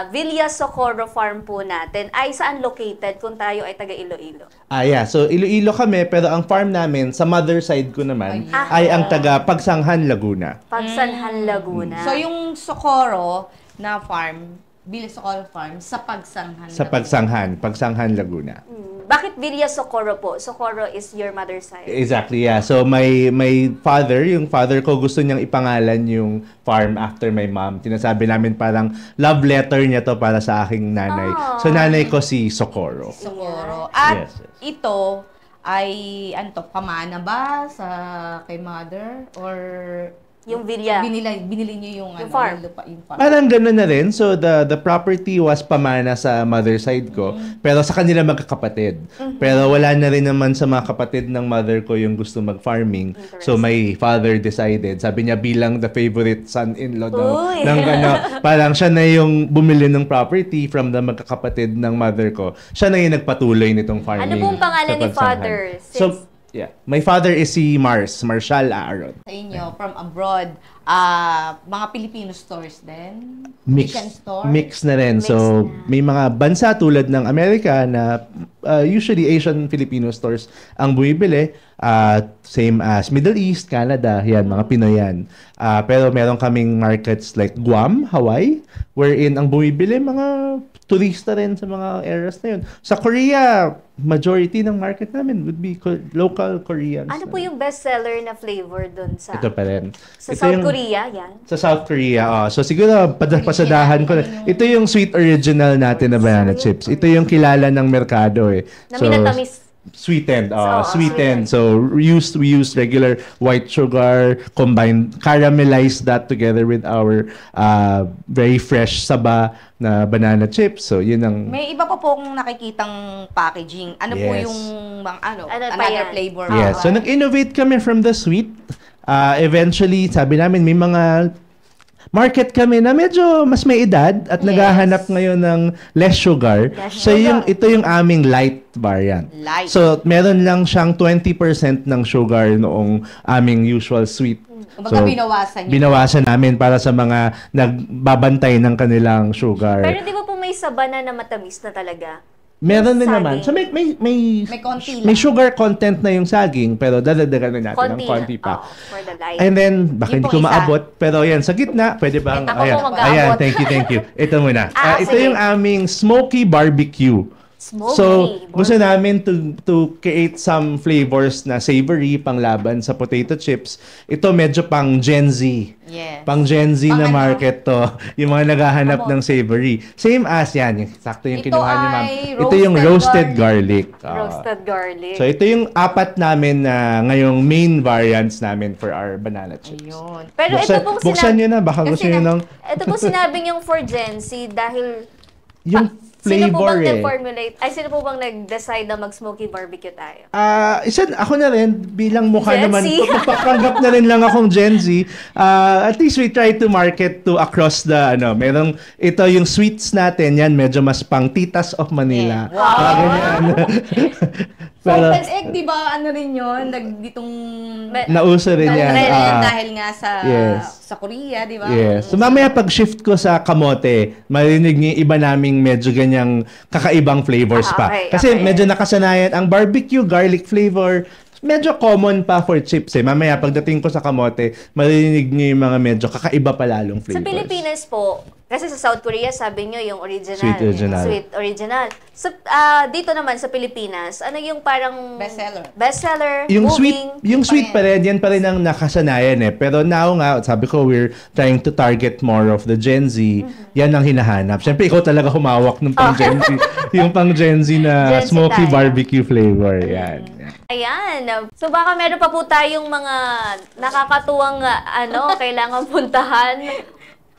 Villa Socorro Farm po natin ay saan located kung tayo ay taga Iloilo? Yeah. So, Iloilo kami, pero ang farm namin, sa mother side ko naman, ay ang taga Pagsanghan, Laguna. Pagsanhan, Laguna. So, yung Socorro na farm, Villa Socorro Farm, sa Pagsanghan. Sa Pagsanghan, Laguna. Bakit Villa Socorro po? Socorro is your mother's side. Exactly, yeah. So, my father, yung father ko, gusto niyang ipangalan yung farm after my mom. Tinasabi namin parang love letter niya to para sa aking nanay. So, nanay ko si Socorro. Socorro. At Yes. ito ay, pamana ba sa kay mother? Or Yung villa. binili niyo yung farm. lupa, yung farm. Parang gano'n na rin. So, the property was pamana sa mother side ko, pero sa kanila magkakapatid. Pero wala na rin naman sa mga kapatid ng mother ko yung gusto mag-farming. So, my father decided, sabi niya bilang the favorite son-in-law ng parang siya na yung bumili ng property from the magkakapatid ng mother ko. Siya na yung nagpatuloy nitong farming. Ano pong pangalan sa ni Pagsanghan. father? So, yeah. My father is si Marshall Aaron. Sa inyo, from abroad, mga Filipino stores din? Asian store? Mix na rin. Mix So, na. may mga bansa tulad ng Amerika na usually Asian Filipino stores ang bumibili. Same as Middle East, Canada, yan, mga Pinoy yan. Pero meron kaming markets like Guam, Hawaii, wherein ang bumibili mga turista rin sa mga areas na yun. Sa Korea, majority ng market namin would be local Koreans. Ano po yung bestseller na flavor dun sa... Ito pa rin. Sa Ito South yung- Korea, yan? Sa South Korea, So siguro pasadahan ko na. Ito yung sweet original natin na banana chips. Ito yung kilala ng merkado eh. Na minatamis. Sweetened, sweetened. So we use regular white sugar, caramelize that together with our very fresh saba na banana chips. So yun ang May iba pa pong nakikitang packaging. Ano po Yes. yung Ano pa another yan? flavor? Yes. So nag-innovate kami from the sweet. Eventually, sabi namin may mga market kami na medyo mas may edad at naghahanap ngayon ng less sugar. So ito yung aming light variant. Light. So meron lang siyang 20% ng sugar noong aming usual sweet. Kumbaga binawasan niyo. Binawasan namin para sa mga nagbabantay ng kanilang sugar. Pero di ba po may sabana na matamis na talaga? Meron din saging. naman. So may May konti lang. may sugar content na yung saging pero dadagdagan na natin ng Konti konti na. pa. Oo, for the light. And then, baka Yung hindi ko pong isa. maabot. Pero yan, sa gitna, pwede bang... Ako po mag-aabot. Ayan, thank you. Ito muna. Ito sige. yung aming smoky barbecue. Smoky. So, gusto namin to create some flavors na savory panglaban sa potato chips. Ito medyo pang Gen Z. Yes. Pang Gen Z na Pang ano? market to. Yung mga naghahanap ng savory. Same as yan. Sakto yung Ito kinuha ni ma'am. ay Ito yung roasted garlic. Roasted garlic. So, ito yung apat namin na ngayong main variants namin for our banana chips. Ayun. Pero ito pong Buksan nyo na. Baka Kasi gusto nyo ng... Ito po sinabing yung for Gen Z dahil Yung sino po bang flavor nag-formulate? Ay, sino po bang nag-decide na mag-smoky barbecue tayo? Ako na rin, bilang mukha Gen naman, Z. papanggap na rin lang akong Gen Z. At least we try to market to across the, ito yung sweets natin, yan, medyo mas pang titas of Manila. Yeah. Wow. Ganyan. Salted egg, di ba, ano rin yun? Ditong... Nauso rin yan. dahil nga yes. sa Korea, di ba? Yes. So mamaya pag-shift ko sa kamote, marinig niyo yung iba naming medyo ganyang kakaibang flavors pa. Okay, Kasi okay. medyo nakasanayan, ang barbecue garlic flavor, medyo common pa for chips eh. Mamaya pagdating ko sa kamote, marinig niyo yung mga medyo kakaiba pa lalong Sa flavors. Pilipinas po, kasi sa South Korea, sabi nyo yung original. Sweet original. Sweet original. So, dito naman sa Pilipinas, ano yung parang... Bestseller. Bestseller, Yung moving. sweet pa rin, yan pa rin ang nakasanayan eh. Pero now nga, sabi ko, we're trying to target more of the Gen Z. Yan ang hinahanap. Siyempre, ikaw talaga humawak ng pang Gen Z. Yung pang Gen Z na Gen Z smoky tayo. barbecue flavor. Yan. Ayan. So baka meron pa po tayong mga nakakatuwang kailangan puntahan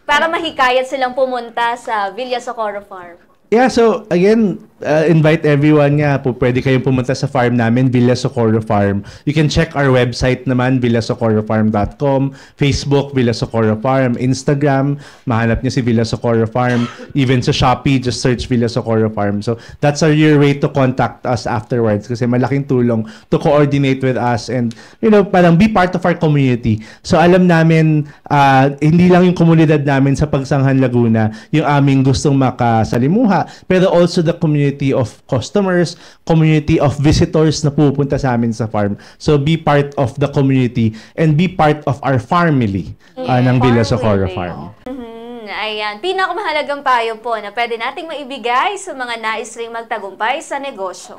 para mahikayat silang pumunta sa Villa Socorro Farm. Yeah, so again, invite everyone nga po. Pwede kayong pumunta sa farm namin, Villa Socorro Farm. You can check our website naman, villasocorrofarm.com, Facebook, Villa Socorro Farm, Instagram, mahanap niyo si Villa Socorro Farm. Even sa Shopee, just search Villa Socorro Farm. So that's your way to contact us afterwards kasi malaking tulong to coordinate with us and, parang be part of our community. So alam namin, hindi lang yung komunidad namin sa Pagsanghan, Laguna, yung aming gustong makasalimuha, pero also the community of customers, community of visitors na pupunta sa amin sa farm. So be part of the community and be part of our family ng Villa Socorro Farm. Ayan, pinakamahalagang payo po na pwede nating maibigay sa mga nais ring magtagumpay sa negosyo.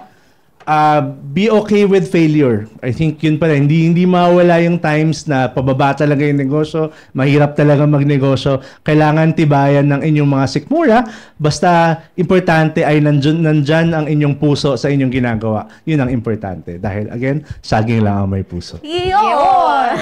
Be okay with failure. I think yun pala, hindi mawala yung times na pababa talaga yung negosyo, mahirap talaga magnegosyo. Kailangan tibayan ng inyong mga sikmura, basta importante ay nandyan ang inyong puso sa inyong ginagawa. Yun ang importante. Dahil again, saging lang ang may puso. Yun!